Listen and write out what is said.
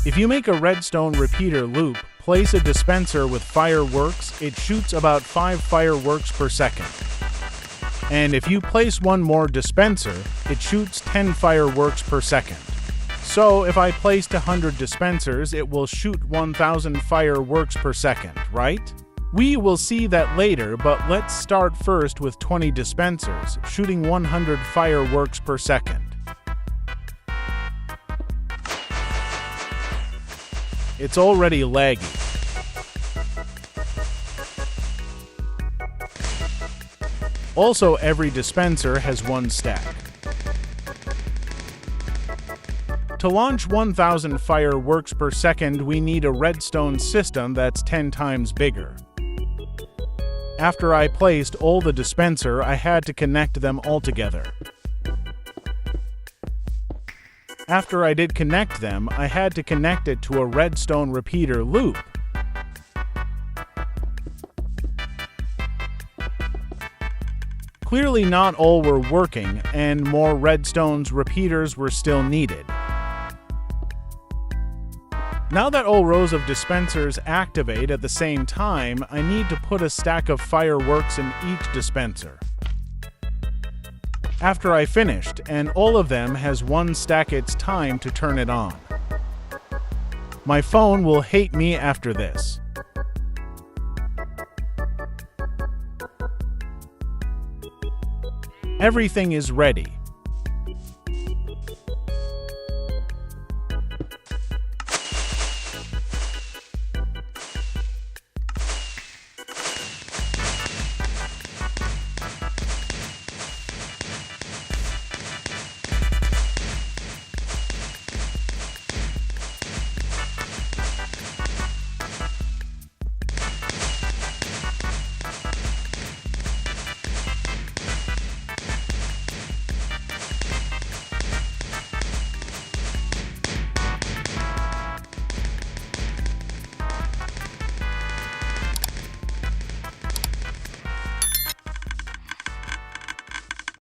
If you make a redstone repeater loop, place a dispenser with fireworks, it shoots about 5 fireworks per second. And if you place one more dispenser, it shoots 10 fireworks per second. So if I placed 100 dispensers, it will shoot 1,000 fireworks per second, right? We will see that later, but let's start first with 20 dispensers, shooting 100 fireworks per second. It's already laggy. Also, every dispenser has one stack. To launch 1,000 fireworks per second, we need a redstone system that's 10 times bigger. After I placed all the dispenser, I had to connect them all together. After I did connect them, I had to connect it to a redstone repeater loop. Clearly not all were working, and more redstone's repeaters were still needed. Now that all rows of dispensers activate at the same time, I need to put a stack of fireworks in each dispenser. After I finished, and all of them has one stack, it's time to turn it on. My phone will hate me after this. Everything is ready.